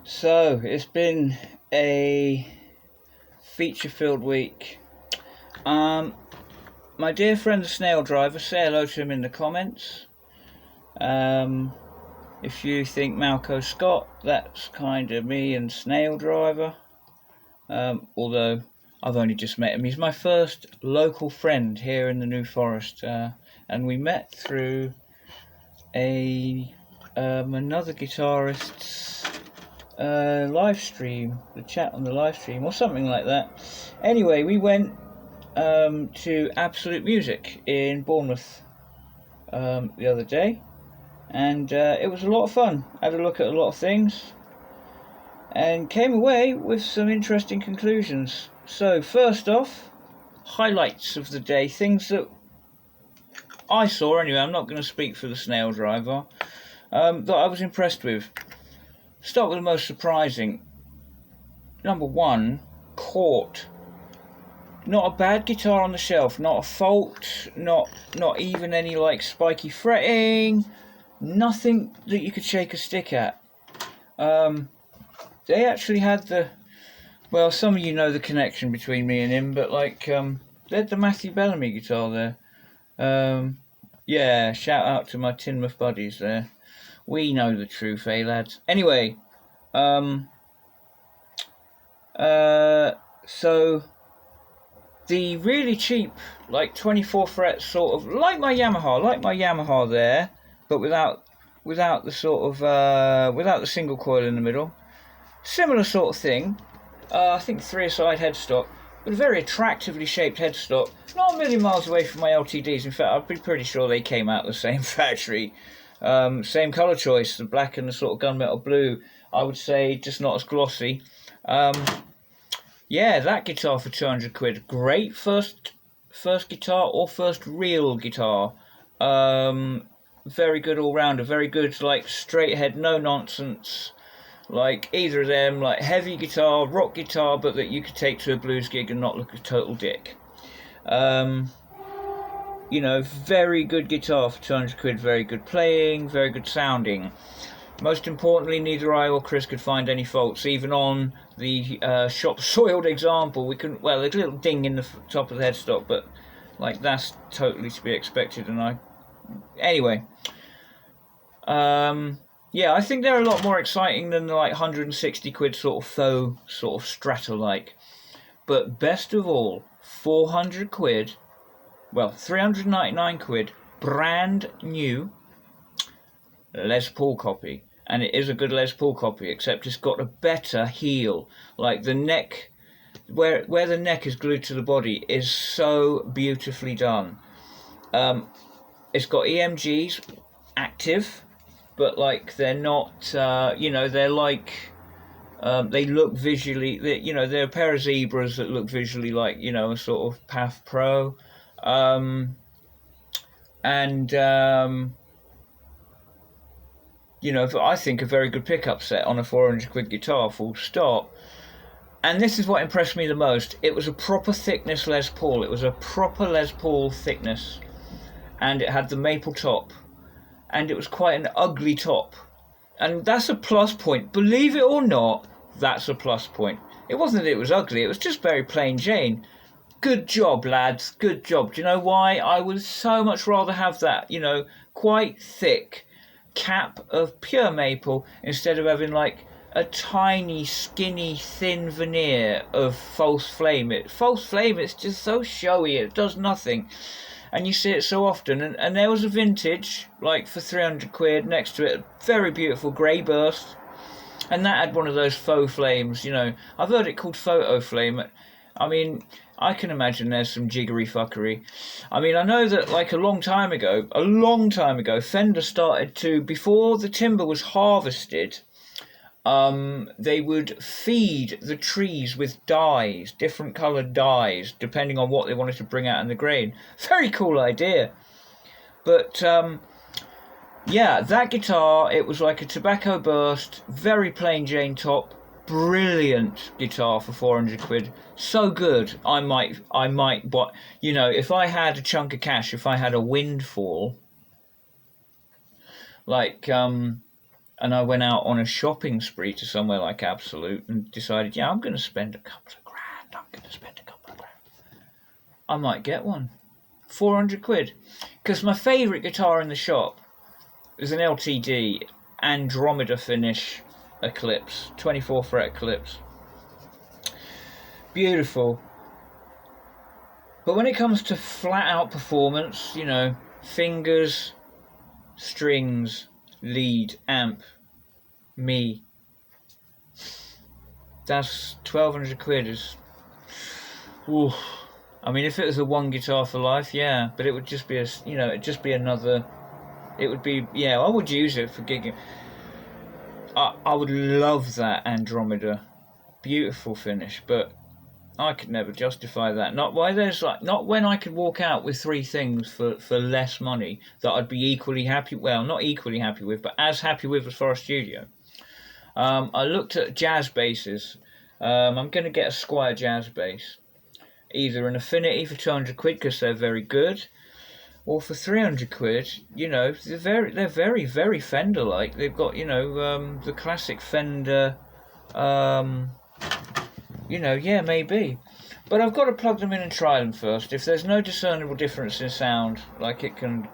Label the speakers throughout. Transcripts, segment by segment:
Speaker 1: So it's been a feature-filled week. My dear friend the SnailDriver, say hello to him in the comments. If you think Malco Scott, that's kind of me and SnailDriver. Although I've only just met him. He's my first local friend here in the New Forest, and we met through another guitarist's live stream, the chat on the live stream or something like that. Anyway, we went to Absolute Music in Bournemouth the other day, and it was a lot of fun. Had a look at a lot of things and came away with some interesting conclusions. So first off, highlights of the day, things that I saw anyway. I'm not going to speak for the SnailDriver, that I was impressed with. Start with the most surprising. Number one, Court. Not a bad guitar on the shelf, not a fault, not even any like spiky fretting, nothing that you could shake a stick at. They actually had the, well, some of you know the connection between me and him, but like they had the Matthew Bellamy guitar there. Yeah, shout out to my Tinmouth buddies there. We know the truth, eh, lads? Anyway, so the really cheap, like 24 fret sort of, like my Yamaha there, but without the sort of, without the single coil in the middle. Similar sort of thing. I think 3-a-side headstock, but a very attractively shaped headstock. Not a million miles away from my LTDs. In fact, I'd be pretty sure they came out of the same factory. Same colour choice, the black and the sort of gunmetal blue. I would say just not as glossy. Yeah, that guitar for 200 quid. Great first guitar or first real guitar. Very good all rounder. Very good, like straight ahead, no nonsense. Like either of them, like heavy guitar, rock guitar, but that you could take to a blues gig and not look a total dick. You know, very good guitar for 200 quid, very good playing, very good sounding. Most importantly, neither I or Chris could find any faults, even on the shop soiled example. We couldn't, well, there's a little ding in the top of the headstock, but like that's totally to be expected. And anyway, yeah, I think they're a lot more exciting than the like 160 quid sort of faux sort of Strato-like. But best of all, 400 quid. Well, 399 quid, brand new Les Paul copy. And it is a good Les Paul copy, except it's got a better heel. Like the neck, where the neck is glued to the body, is so beautifully done. It's got EMGs active, but like they're not, you know, they're like, they look visually, you know, they're a pair of zebras that look visually like, you know, a sort of PAF Pro. You know, I think a very good pickup set on a 400 quid guitar, full stop. And this is what impressed me the most. It was a proper thickness Les Paul. It was a proper Les Paul thickness. And it had the maple top. And it was quite an ugly top. And that's a plus point. Believe it or not, that's a plus point. It wasn't that it was ugly, it was just very plain Jane. Good job, lads, good job. Do you know why? I would so much rather have that, you know, quite thick cap of pure maple instead of having like a tiny, skinny, thin veneer of false flame. False flame, it's just so showy, it does nothing. And you see it so often. And there was a vintage, like for 300 quid, next to it, a very beautiful grey burst. And that had one of those faux flames, you know. I've heard it called photo flame. I mean, I can imagine there's some jiggery fuckery. I mean, I know that like a long time ago, Fender started to, before the timber was harvested, they would feed the trees with dyes, different coloured dyes, depending on what they wanted to bring out in the grain. Very cool idea. But, yeah, that guitar, it was like a tobacco burst, very plain Jane top, brilliant guitar for 400 quid. So good, I might, but, you know, if I had a chunk of cash, if I had a windfall, like, and I went out on a shopping spree to somewhere like Absolute and decided, yeah, I'm going to spend a couple of grand. I might get one. 400 quid. Because my favourite guitar in the shop is an LTD Andromeda finish Eclipse, 24 fret Eclipse. Beautiful. But when it comes to flat out performance, you know, fingers, strings, lead, amp, me, that's 1,200 quid is, ooh. I mean, if it was a one guitar for life, yeah, but it would just be it'd just be another, it would be, yeah, I would use it for gigging. I would love that Andromeda, beautiful finish, but I could never justify that. Not when I could walk out with three things for less money that I'd be equally happy, well, not equally happy with, but as happy with as for a studio. I looked at jazz basses. I'm going to get a Squier jazz bass. Either an Affinity for 200 quid because they're very good, or for 300 quid, you know, they're very, very Fender-like. They've got, you know, the classic Fender, you know, yeah, maybe. But I've got to plug them in and try them first. If there's no discernible difference in sound, like it can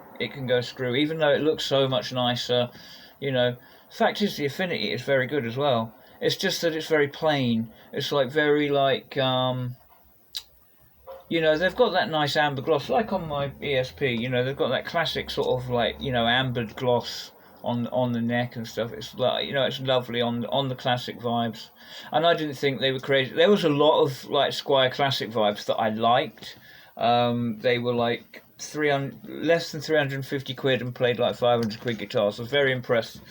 Speaker 1: go screw, even though it looks so much nicer, you know. Fact is, the Affinity is very good as well. It's just that it's very plain. It's like very like, you know, they've got that nice amber gloss, like on my ESP, you know, they've got that classic sort of like, you know, ambered gloss on the neck and stuff. It's like, you know, it's lovely on the classic vibes. And I didn't think they were crazy. There was a lot of like Squier classic vibes that I liked. They were like less than 350 quid and played like 500 quid guitars. I was very impressed.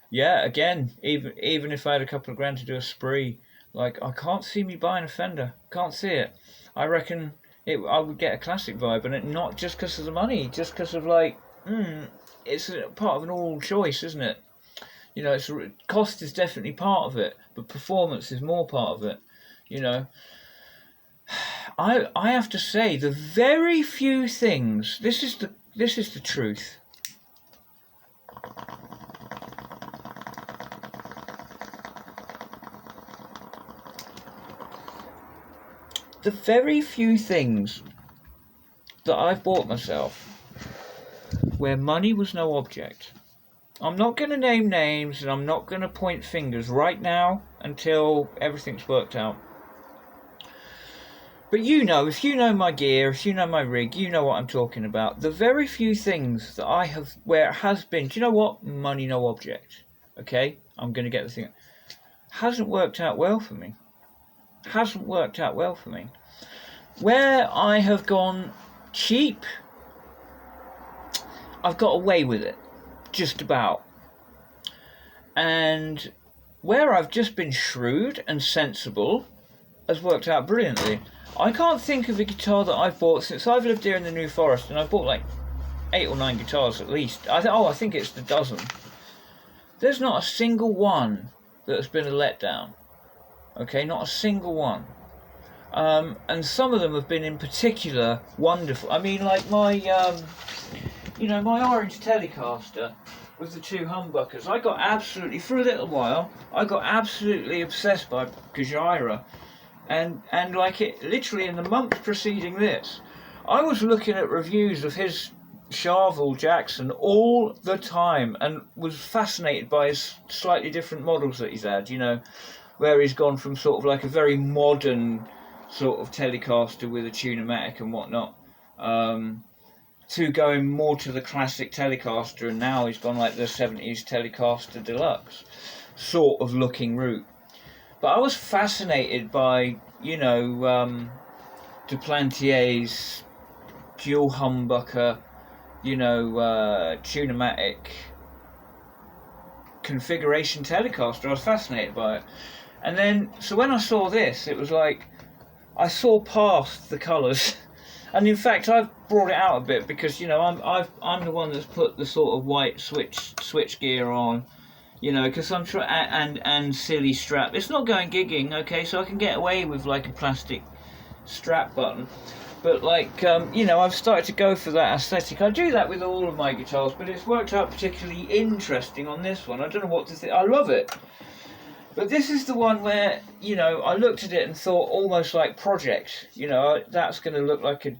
Speaker 1: Yeah, again, even if I had a couple of grand to do a spree, like, I can't see me buying a Fender. Can't see it. I reckon I would get a classic vibe, and it not just because of the money, just because of like, it's a part of an all choice, isn't it? You know, cost is definitely part of it, but performance is more part of it. You know, I have to say, the very few things. This is the truth. The very few things that I've bought myself where money was no object. I'm not going to name names and I'm not going to point fingers right now until everything's worked out. But you know, if you know my gear, if you know my rig, you know what I'm talking about. The very few things that I have where it has been, do you know what? Money no object. Okay? I'm going to get the thing. Hasn't worked out well for me. Hasn't worked out well for me. Where I have gone cheap, I've got away with it, just about. And where I've just been shrewd and sensible has worked out brilliantly. I can't think of a guitar that I've bought since I've lived here in the New Forest, and I've bought like 8 or 9 guitars at least. I think it's the dozen. There's not a single one that has been a letdown. Okay, not a single one. And some of them have been in particular wonderful. I mean, like my, you know, my orange Telecaster with the 2 humbuckers. I got absolutely, for a little while, I got absolutely obsessed by Gajira. And like it, literally in the month preceding this, I was looking at reviews of his Charvel Jackson all the time and was fascinated by his slightly different models that he's had, you know, where he's gone from sort of like a very modern sort of Telecaster with a Tune-o-matic and whatnot, to going more to the classic Telecaster, and now he's gone like the 70s Telecaster Deluxe sort of looking route. But I was fascinated by, you know, Duplantier's dual humbucker, you know, Tune-o-matic configuration Telecaster. I was fascinated by it. And then, so when I saw this, it was like, I saw past the colours, and in fact I've brought it out a bit because, you know, I'm the one that's put the sort of white switch gear on, you know, because I'm sure, and silly strap. It's not going gigging, okay, so I can get away with like a plastic strap button. But like, you know, I've started to go for that aesthetic. I do that with all of my guitars, but it's worked out particularly interesting on this one. I don't know what to think. I love it. But this is the one where, you know, I looked at it and thought almost like project. You know, that's going to look like a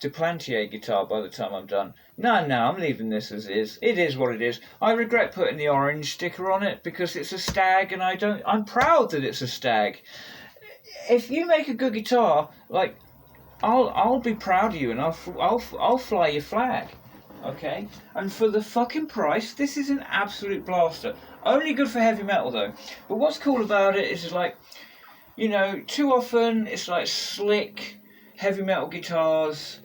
Speaker 1: Duplantier guitar by the time I'm done. No, I'm leaving this as is. It is what it is. I regret putting the orange sticker on it because it's a stag, and I'm proud that it's a stag. If you make a good guitar, like, I'll be proud of you, and I'll fly your flag, okay? And for the fucking price, this is an absolute blaster. Only good for heavy metal though. But what's cool about it is like, you know, too often it's like slick heavy metal guitars,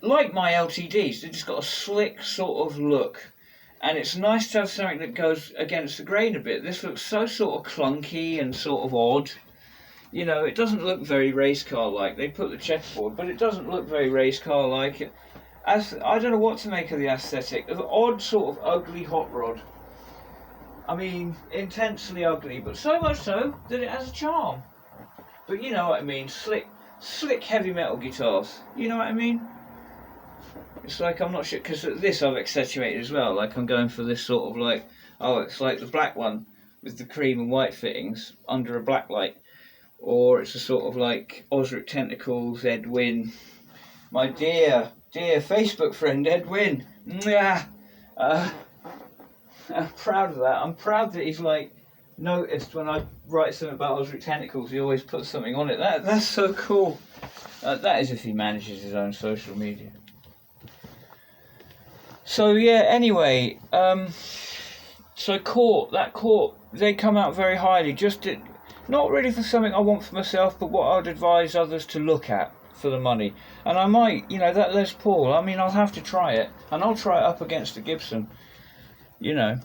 Speaker 1: like my LTDs. They've just got a slick sort of look, and it's nice to have something that goes against the grain a bit. This looks so sort of clunky and sort of odd. You know, it doesn't look very race car-like. They put the checkerboard, but it doesn't look very race car-like. I don't know what to make of the aesthetic. Of odd, sort of ugly hot rod. I mean, intensely ugly, but so much so that it has a charm. But you know what I mean, slick heavy metal guitars. You know what I mean? It's like, I'm not sure, because this I've accentuated as well. Like, I'm going for this sort of like, oh, it's like the black one with the cream and white fittings under a black light. Or it's a sort of like Osric Tentacles, Ed Wynn. My dear Facebook friend, Ed Wynn. I'm proud of that. I'm proud that he's like noticed when I write something about Osric Tentacles, he always puts something on it. That's so cool. That is if he manages his own social media. So yeah, anyway, so Court, they come out very highly. Not really for something I want for myself, but what I'd advise others to look at for the money. And I might, you know, that Les Paul, I mean, I'll have to try it, and I'll try it up against the Gibson, you know.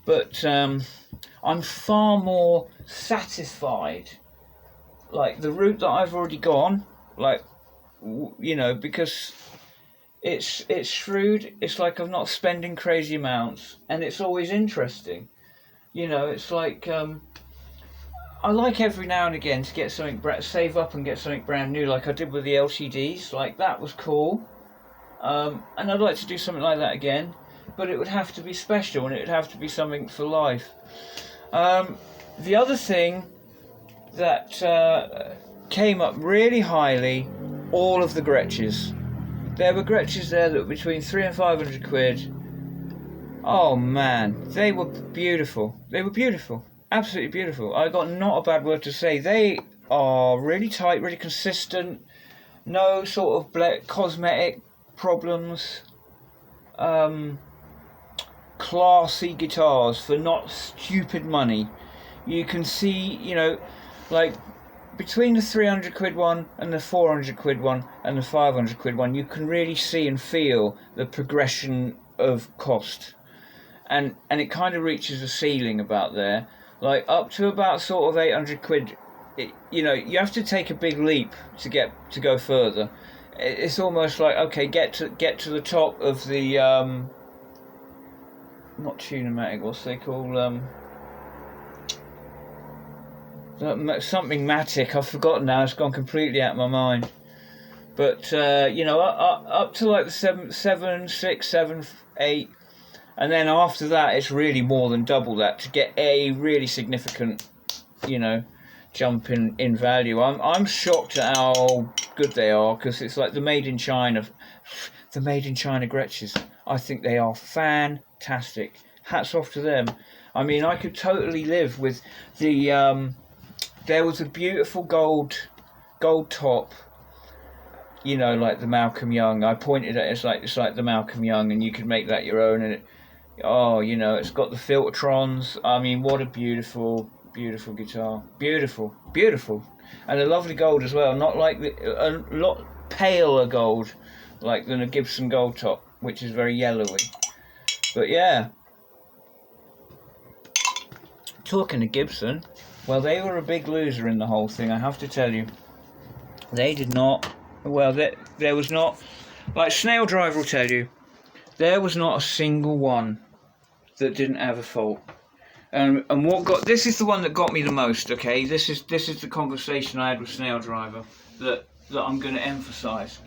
Speaker 1: But I'm far more satisfied, like, the route that I've already gone, like, you know, because it's shrewd, it's like I'm not spending crazy amounts, and it's always interesting. You know, it's like, I like every now and again to get something, save up and get something brand new, like I did with the LCDs. Like, that was cool. And I'd like to do something like that again, but it would have to be special, and it would have to be something for life. The other thing that came up really highly, all of the Gretches. There were Gretches there that were between 300 and 500 quid. Oh man, they were beautiful. They were beautiful. Absolutely beautiful. I got not a bad word to say. They are really tight, really consistent. No sort of cosmetic problems. Classy guitars for not stupid money. You can see, you know, like between the 300 quid one and the 400 quid one and the 500 quid one, you can really see and feel the progression of cost. And it kind of reaches a ceiling about there. Like, up to about sort of 800 quid, you know, you have to take a big leap to go further. It's almost like, okay, get to the top of the, not Tune-O-Matic, what's they call, something Matic, I've forgotten now, it's gone completely out of my mind. But, you know, up to like the 7, 6, 7, 8, and then after that, it's really more than double that to get a really significant, you know, jump in value. I'm shocked at how good they are, because it's like the made in China Gretches. I think they are fantastic. Hats off to them. I mean, I could totally live with the. There was a beautiful gold top. You know, like the Malcolm Young. I pointed at it, it's like the Malcolm Young, and you could make that your own, and it. Oh, you know, it's got the Filtertrons. I mean, what a beautiful, beautiful guitar. Beautiful, beautiful. And a lovely gold as well. Not like a lot paler gold, like than a Gibson gold top, which is very yellowy. But yeah. Talking of Gibson, well, they were a big loser in the whole thing, I have to tell you. They did not, well, there was not, like SnailDriver will tell you, there was not a single one that didn't have a fault. And this is the one that got me the most, okay? This is the conversation I had with SnailDriver, that that I'm going to emphasise.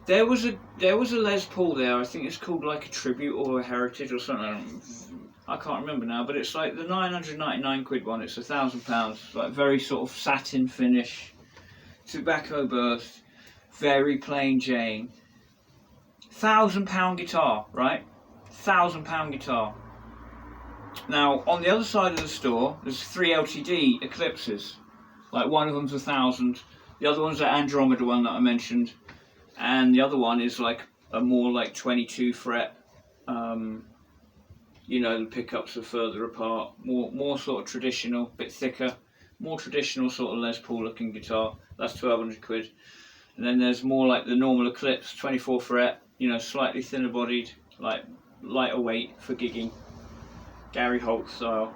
Speaker 1: There was a Les Paul there. I think it's called like a tribute or a heritage or something. I can't remember now, but it's like the 999 quid one. It's £1,000. Like very sort of satin finish, tobacco burst, very plain Jane. £1,000 guitar, right? £1,000 guitar. Now on the other side of the store, there's 3 LTD Eclipses. Like one of them's 1,000. The other one's the Andromeda one that I mentioned. And the other one is like a more like 22 fret, you know, the pickups are further apart, more sort of traditional, bit thicker, more traditional sort of Les Paul looking guitar. That's 1,200 quid. And then there's more like the normal Eclipse, 24 fret, you know, slightly thinner bodied, like lighter weight for gigging, Gary Holt style,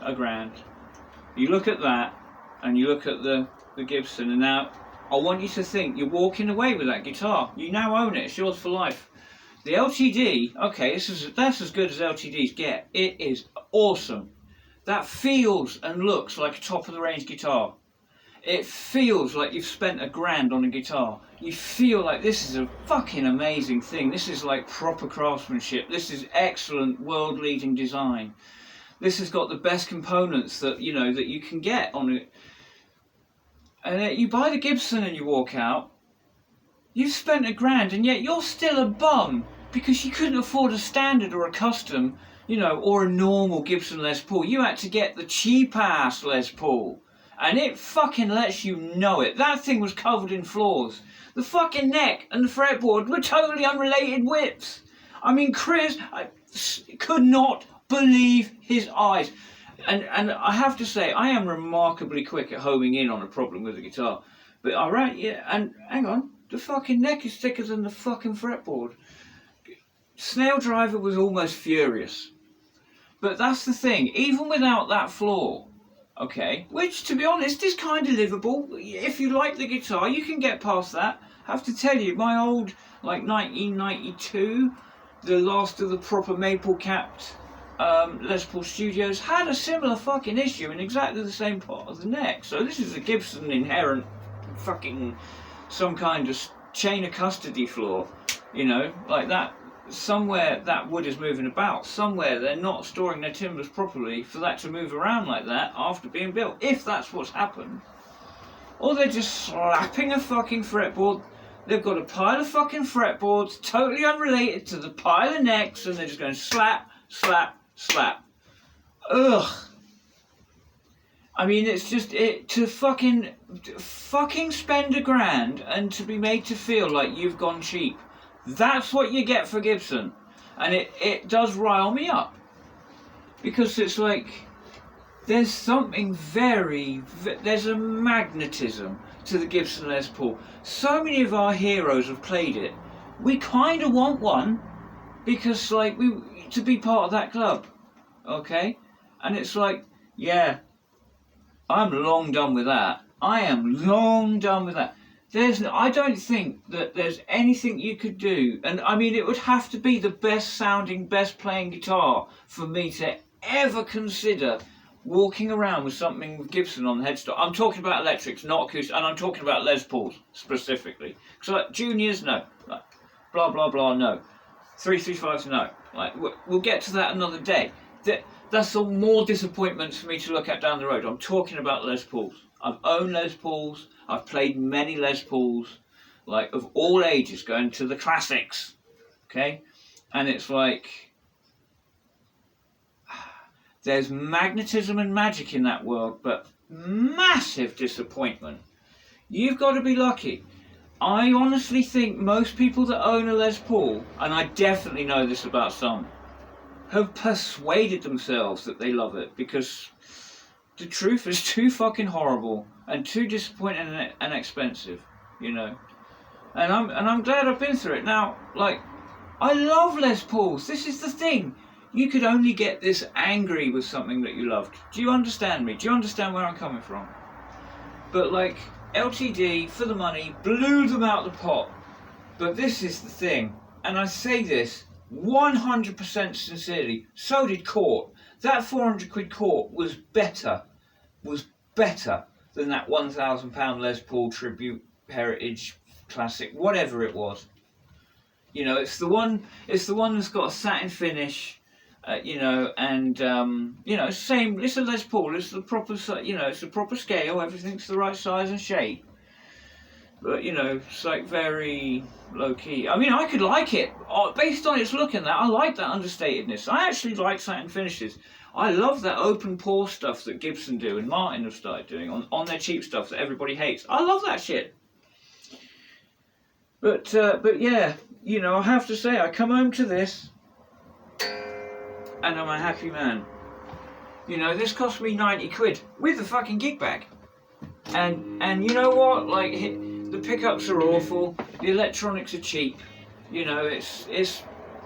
Speaker 1: £1,000. You look at that, and you look at the Gibson, and now I want you to think you're walking away with that guitar. You now own it. It's yours for life. The LTD, okay, that's as good as LTDs get. It is awesome. That feels and looks like a top-of-the-range guitar. It feels like you've spent £1,000 on a guitar. You feel like this is a fucking amazing thing. This is like proper craftsmanship. This is excellent world-leading design. This has got the best components that, you know, that you can get on it. And you buy the Gibson and you walk out, you've spent £1,000 and yet you're still a bum because you couldn't afford a standard or a custom, you know, or a normal Gibson Les Paul. You had to get the cheap ass Les Paul, and it fucking lets you know it. That thing was covered in flaws. The fucking neck and the fretboard were totally unrelated whips. I mean, Chris could not believe his eyes. And I have to say, I am remarkably quick at homing in on a problem with the guitar. But alright, yeah, and hang on, the fucking neck is thicker than the fucking fretboard. SnailDriver was almost furious. But that's the thing, even without that flaw, okay, which to be honest is kind of livable. If you like the guitar, you can get past that. I have to tell you, my old, like 1992, the last of the proper maple capped Les Paul Studios had a similar fucking issue in exactly the same part of the neck. So this is a Gibson inherent fucking some kind of chain of custody flaw, you know, like that. Somewhere that wood is moving about, somewhere they're not storing their timbers properly for that to move around like that after being built, if that's what's happened. Or they're just slapping a fucking fretboard. They've got a pile of fucking fretboards totally unrelated to the pile of necks, and they're just going slap, slap, slap. Ugh. I mean, it's just to fucking spend £1,000 and to be made to feel like you've gone cheap. That's what you get for Gibson, and it does rile me up, because it's like there's something there's a magnetism to the Gibson Les Paul. So many of our heroes have played it. We kind of want one because like to be part of that club, okay? And it's like, yeah, I'm long done with that. I am long done with that. I don't think that there's anything you could do, and I mean it would have to be the best sounding, best playing guitar for me to ever consider walking around with something with Gibson on the headstock. I'm talking about electrics, not acoustic, and I'm talking about Les Pauls specifically. So like juniors, no. Like, blah blah blah, no. 335s, no. Like we'll get to that another day. That's all more disappointments for me to look at down the road. I'm talking about Les Pauls. I've owned Les Pauls. I've played many Les Pauls, like of all ages, going to the classics, okay? And it's like, there's magnetism and magic in that world, but massive disappointment. You've got to be lucky. I honestly think most people that own a Les Paul, and I definitely know this about some, have persuaded themselves that they love it, because the truth is too fucking horrible and too disappointing and expensive, you know. And I'm glad I've been through it. Now, like, I love Les Pauls. This is the thing. You could only get this angry with something that you loved. Do you understand me? Do you understand where I'm coming from? But like, LTD for the money blew them out the pot. But this is the thing, and I say this 100% sincerely. So did Court. That 400 quid Court was better than that £1,000 Les Paul Tribute Heritage Classic, whatever it was. You know, it's the one that's got a satin finish. You know, and you know, same. It's a Les Paul. It's the proper, you know, it's the proper scale. Everything's the right size and shape. But you know, it's like very low key. I mean, I could like it based on its look and that. I like that understatedness. I actually like satin finishes. I love that open pore stuff that Gibson do and Martin have started doing on their cheap stuff that everybody hates. I love that shit. But yeah, you know, I have to say, I come home to this. And I'm a happy man. You know, this cost me 90 quid with the fucking gig bag. And you know what? Like, the pickups are awful. The electronics are cheap. You know, it's.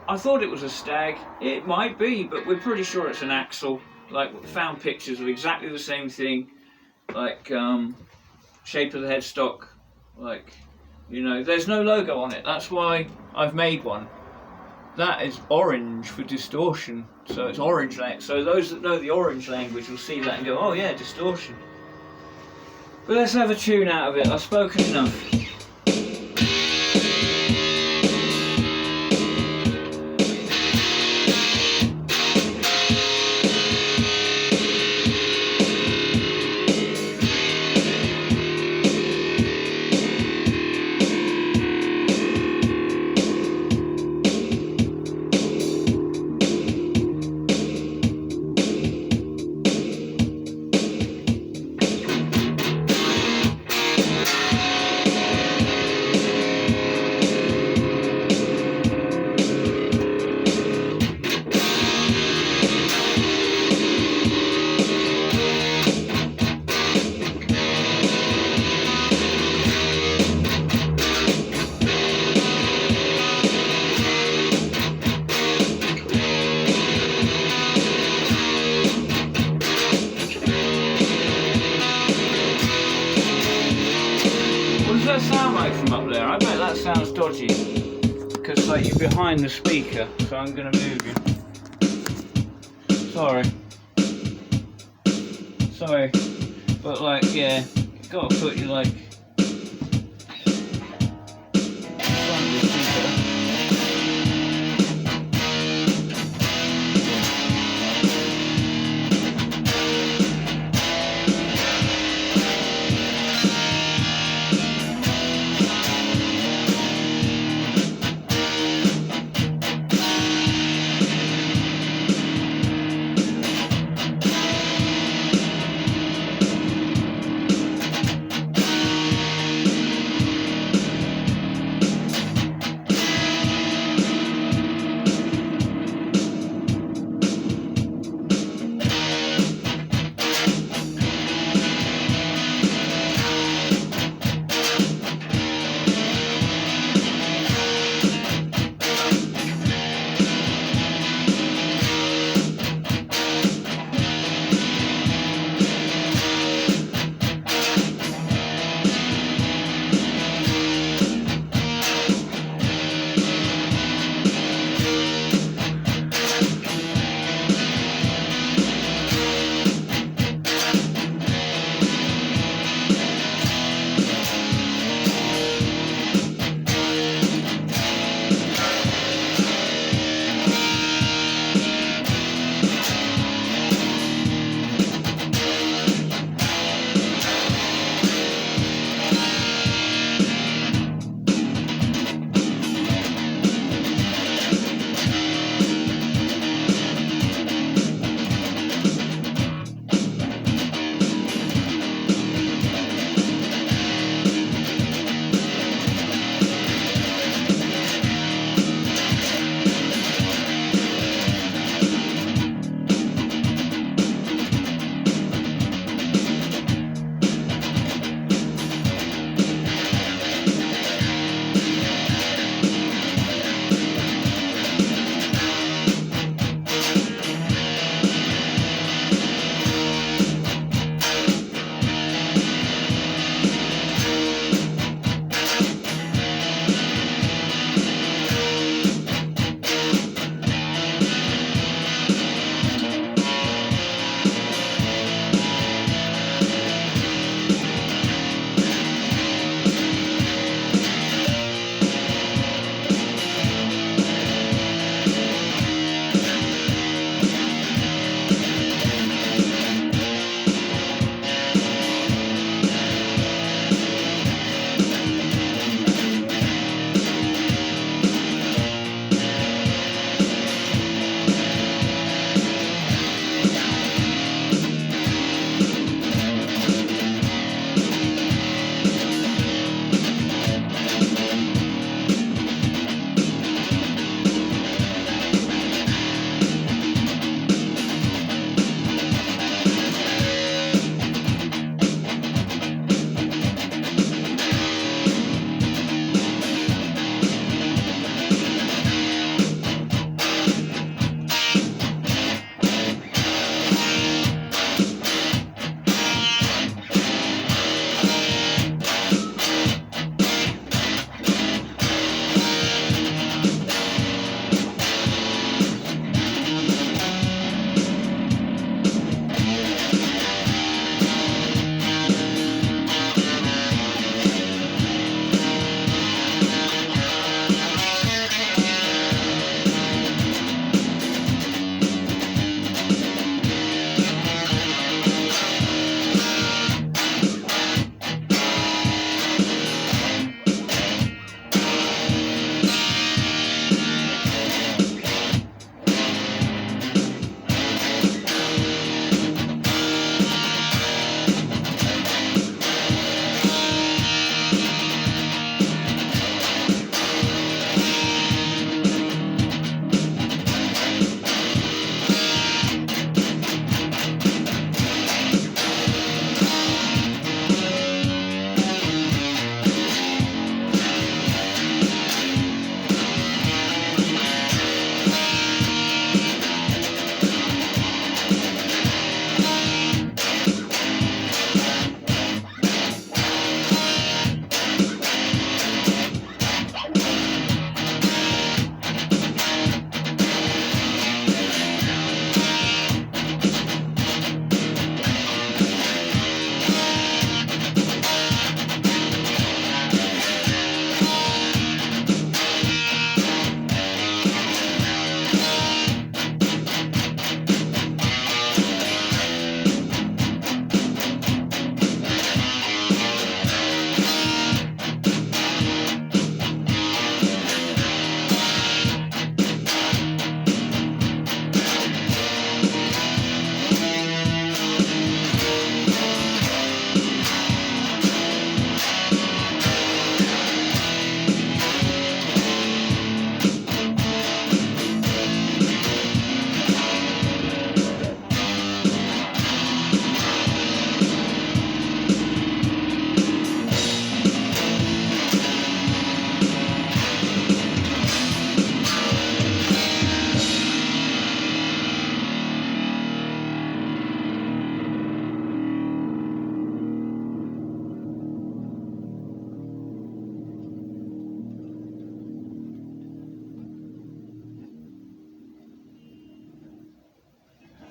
Speaker 1: I thought it was a Stag. It might be, but we're pretty sure it's an Axel. Like, we found pictures of exactly the same thing. Like, shape of the headstock. Like, you know, there's no logo on it. That's why I've made one. That is orange for distortion, so it's orange. So those that know the orange language will see that and go, oh yeah, distortion. But let's have a tune out of it. I've spoken enough. Sounds dodgy because like you're behind the speaker, so I'm gonna move you. Sorry, but like yeah, you gotta put you like front of the speaker.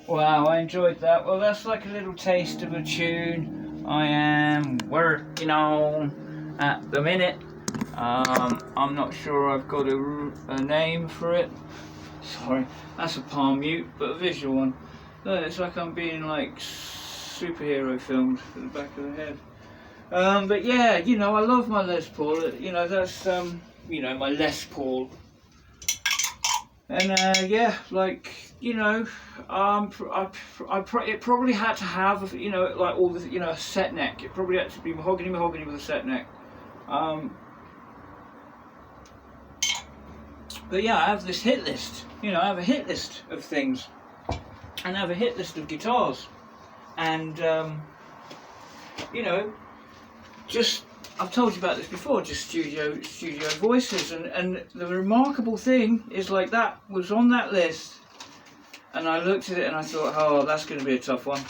Speaker 1: Wow, I enjoyed that. Well, that's like a little taste of a tune I am working on at the minute. I'm not sure I've got a name for it. Sorry, that's a palm mute, but a visual one. Look, it's like I'm being like superhero filmed for the back of the head. But yeah, you know, I love my Les Paul. You know, that's you know, my Les Paul. And yeah, like, you know, it probably had to have, you know, like all the, you know, a set neck. It probably had to be mahogany with a set neck. But yeah, I have this hit list. You know, I have a hit list of things, and I have a hit list of guitars, and you know, just, I've told you about this before, just studio voices, and the remarkable thing is, like, that was on that list, and I looked at it and I thought, oh, that's going to be a tough one.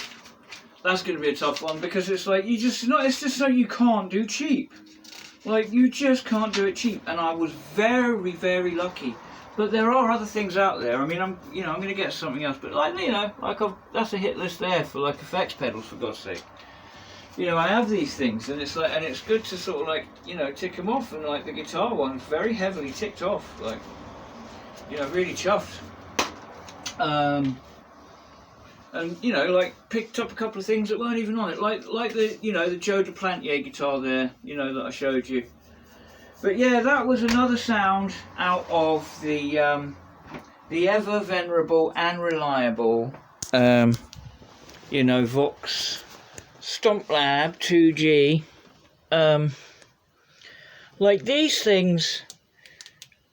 Speaker 1: That's going to be a tough one, because it's like, you just, not, it's just like you can't do cheap. Like, you just can't do it cheap, and I was very, very lucky. But there are other things out there. I mean, I'm going to get something else, but, like, you know, like, that's a hit list there for, like, effects pedals, for God's sake. You know, I have these things, and it's like, and it's good to sort of, like, you know, tick them off, and like the guitar one's very heavily ticked off, like, you know, really chuffed. And you know, like, picked up a couple of things that weren't even on it, like the, you know, the Joe Duplantier guitar there, you know, that I showed you. But yeah, that was another sound out of the ever venerable and reliable, you know, Vox Stomp Lab 2G. Like, these things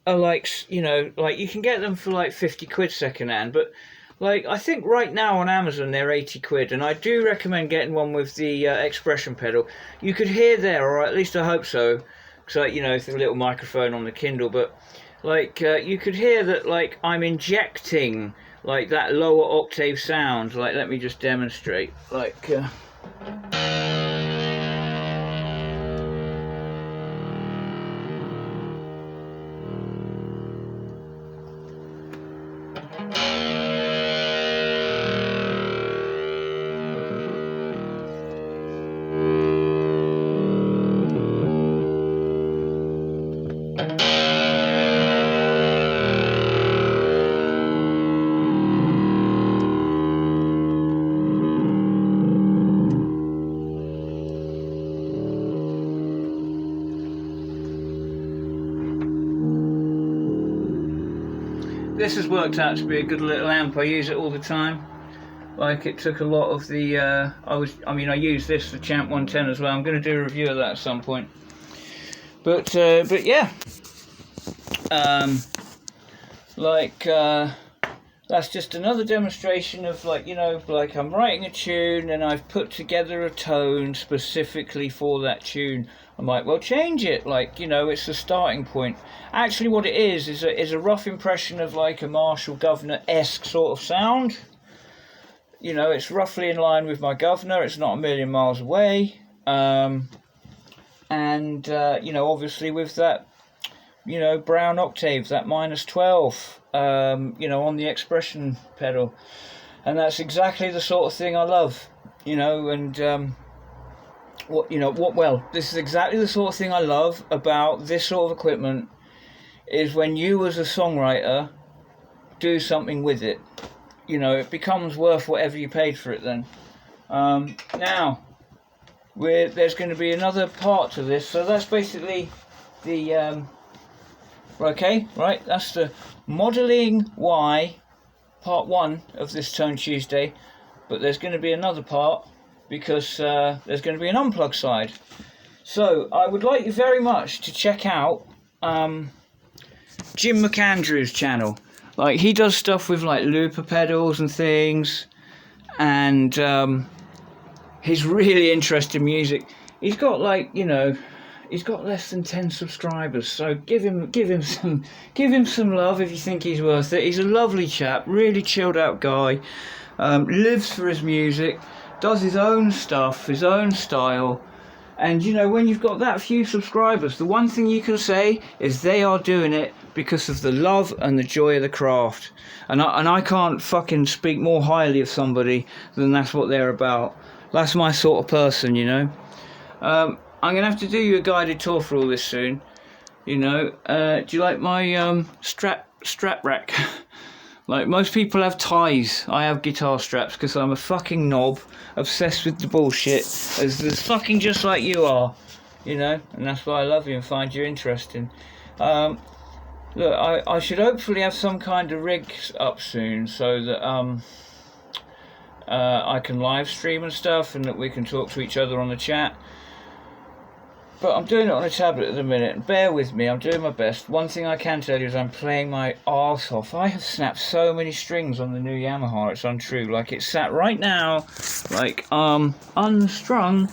Speaker 1: are like, you know, like, you can get them for like 50 quid second hand, but like, I think right now on Amazon they're 80 quid, and I do recommend getting one with the expression pedal. You could hear there, or at least I hope so, because, like, you know, the little microphone on the Kindle, but like, you could hear that, like, I'm injecting like that lower octave sound. Like, let me just demonstrate, like, this has worked out to be a good little amp. I use it all the time. Like, it took a lot of the, I use this for Champ 110 as well. I'm going to do a review of that at some point. But yeah. That's just another demonstration of, like, you know, like, I'm writing a tune and I've put together a tone specifically for that tune. I might well change it, like, you know, it's the starting point. Actually, what it is a rough impression of, like, a Marshall Governor-esque sort of sound. You know, it's roughly in line with my Governor. It's not a million miles away. You know, obviously with that, you know, brown octave, that -12, you know, on the expression pedal. And that's exactly the sort of thing I love, you know, and this is exactly the sort of thing I love about this sort of equipment, is when you as a songwriter do something with it. You know, it becomes worth whatever you paid for it then. Now, there's going to be another part to this, so that's basically the, okay, right, that's the modelling why part 1 of this Tone Tuesday, but there's going to be another part, because there's going to be an unplugged side. So I would like you very much to check out Jim McAndrew's channel. Like, he does stuff with, like, looper pedals and things, and he's really interested in music. He's got, like, you know, he's got less than 10 subscribers, so give him some love if you think he's worth it. He's a lovely chap, really chilled out guy, lives for his music, does his own stuff, his own style. And, you know, when you've got that few subscribers, the one thing you can say is they are doing it because of the love and the joy of the craft. And I can't fucking speak more highly of somebody than that's what they're about. That's my sort of person, you know. I'm going to have to do you a guided tour for all this soon. You know, do you like my strap rack? Like, most people have ties. I have guitar straps because I'm a fucking knob, obsessed with the bullshit, as fucking just like you are, you know, and that's why I love you and find you interesting. Look, I should hopefully have some kind of rig up soon so that I can live stream and stuff, and that we can talk to each other on the chat. But I'm doing it on a tablet at the minute. Bear with me, I'm doing my best. One thing I can tell you is I'm playing my arse off. I have snapped so many strings on the new Yamaha, it's untrue. Like, it's sat right now, like, unstrung.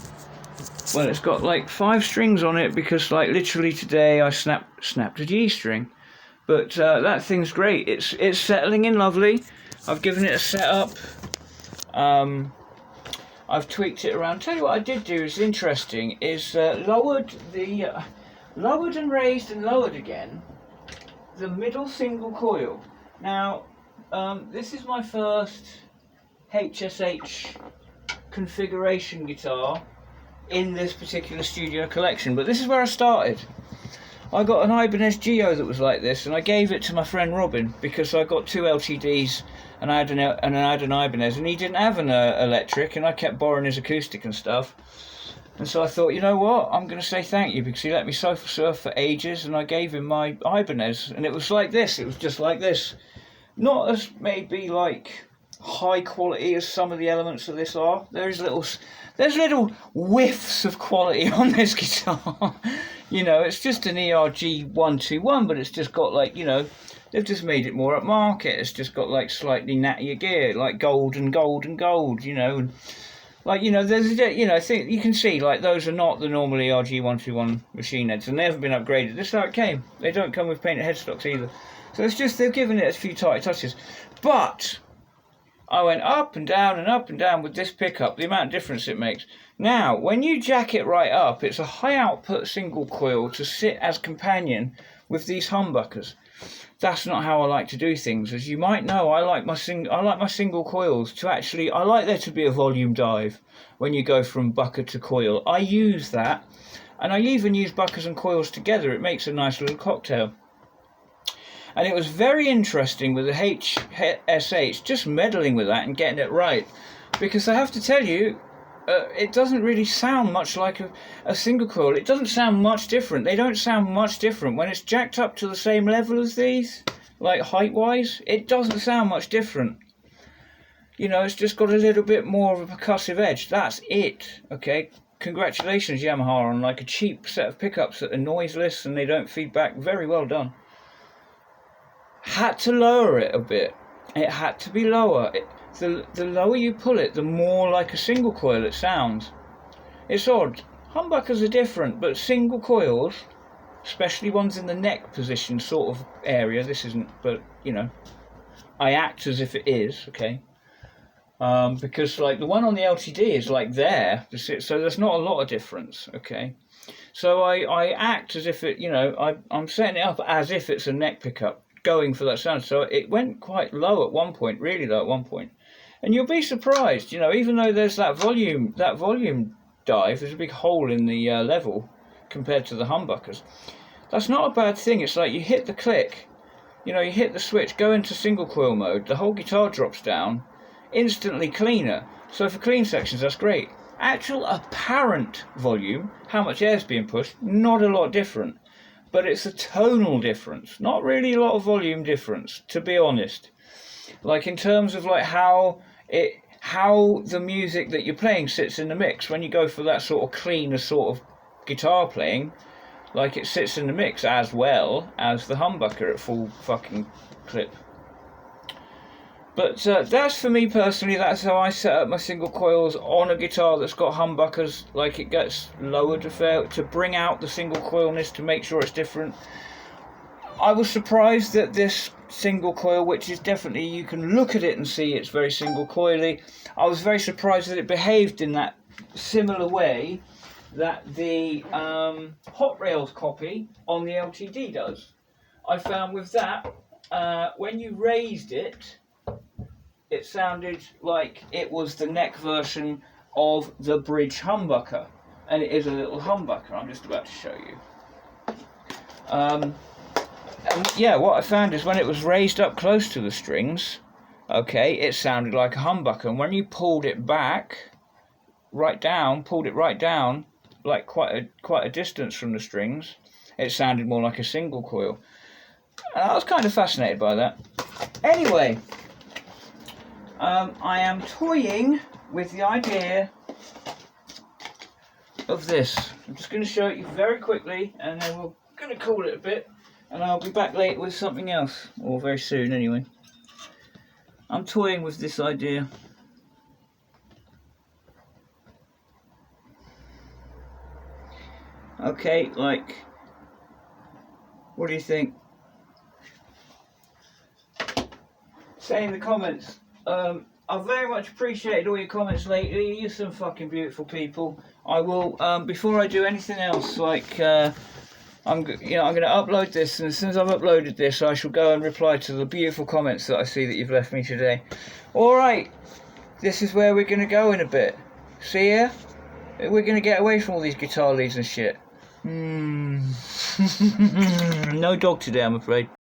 Speaker 1: Well, it's got like 5 strings on it because, like, literally today I snapped a G string. But that thing's great. It's settling in lovely. I've given it a setup. I've tweaked it around. Tell you what I did do is interesting, is lowered and raised and lowered again the middle single coil. Now, this is my first HSH configuration guitar in this particular studio collection, but this is where I started. I got an Ibanez Geo that was like this, and I gave it to my friend Robin because I got 2 LTDs and I had an Ibanez, and he didn't have an electric, and I kept borrowing his acoustic and stuff. And so I thought, you know what, I'm going to say thank you, because he let me sofa surf for ages, and I gave him my Ibanez, and it was like this. It was just like this. Not as maybe like high quality as some of the elements of this are. There's little whiffs of quality on this guitar. You know, it's just an ERG-121, but it's just got, like, you know, they've just made it more upmarket. It's just got, like, slightly nattier gear, like gold and gold and gold, you know. And, like, you know, there's, you know, I think you can see, like, those are not the normal ERG-121 machine heads, and they haven't been upgraded. This is how it came. They don't come with painted headstocks either. So it's just, they've given it a few tight touches. But I went up and down with this pickup, the amount of difference it makes. Now, when you jack it right up, it's a high output single coil to sit as companion with these humbuckers. That's not how I like to do things. As you might know, I like my single coils to actually, I like there to be a volume dive when you go from bucker to coil. I use that, and I even use buckers and coils together. It makes a nice little cocktail. And it was very interesting with the HSH, just meddling with that and getting it right. Because I have to tell you, it doesn't really sound much like a single coil. It doesn't sound much different. They don't sound much different. When it's jacked up to the same level as these, like height-wise, it doesn't sound much different. You know, it's just got a little bit more of a percussive edge. That's it, okay? Congratulations, Yamaha, on like a cheap set of pickups that are noiseless and they don't feed back. Very well done. Had to lower it a bit. It had to be lower. The lower you pull it, the more like a single coil it sounds. It's odd. Humbuckers are different, but single coils, especially ones in the neck position sort of area, this isn't, but you know, I act as if it is, okay? Because like the one on the LTD is like there, so there's not a lot of difference, okay? So I act as if it, you know, I'm setting it up as if it's a neck pickup, going for that sound. So it went quite low at one point, really low at one point. And you'll be surprised, you know, even though there's that volume dive, there's a big hole in the level compared to the humbuckers. That's not a bad thing. It's like you hit the click, you know, you hit the switch, go into single coil mode, the whole guitar drops down, instantly cleaner. So for clean sections, that's great. Actual apparent volume, how much air's being pushed, not a lot different. But it's a tonal difference, not really a lot of volume difference, to be honest. Like in terms of like how the music that you're playing sits in the mix. When you go for that sort of cleaner sort of guitar playing, like it sits in the mix as well as the humbucker at full fucking clip. But that's for me personally, that's how I set up my single coils on a guitar that's got humbuckers. Like it gets lowered to bring out the single coilness, to make sure it's different. I was surprised that this single coil, which is definitely, you can look at it and see it's very single coily. I was very surprised that it behaved in that similar way that the Hot Rails copy on the LTD does. I found with that, when you raised it, it sounded like it was the neck version of the bridge humbucker, and it is a little humbucker. I'm just about to show you. And yeah, what I found is when it was raised up close to the strings, okay, it sounded like a humbucker, and when you pulled it back, pulled it right down, like quite a distance from the strings, it sounded more like a single coil. And I was kind of fascinated by that. Anyway, I am toying with the idea of this. I'm just going to show it you very quickly, and then we're going to call it a bit, and I'll be back later with something else, or very soon anyway. I'm toying with this idea. Okay, like, what do you think? Say in the comments. I've very much appreciated all your comments lately. You're some fucking beautiful people. I will, before I do anything else, like, I'm going to upload this, and as soon as I've uploaded this, I shall go and reply to the beautiful comments that I see that you've left me today. Alright, this is where we're going to go in a bit. See ya? We're going to get away from all these guitar leads and shit. No dog today, I'm afraid.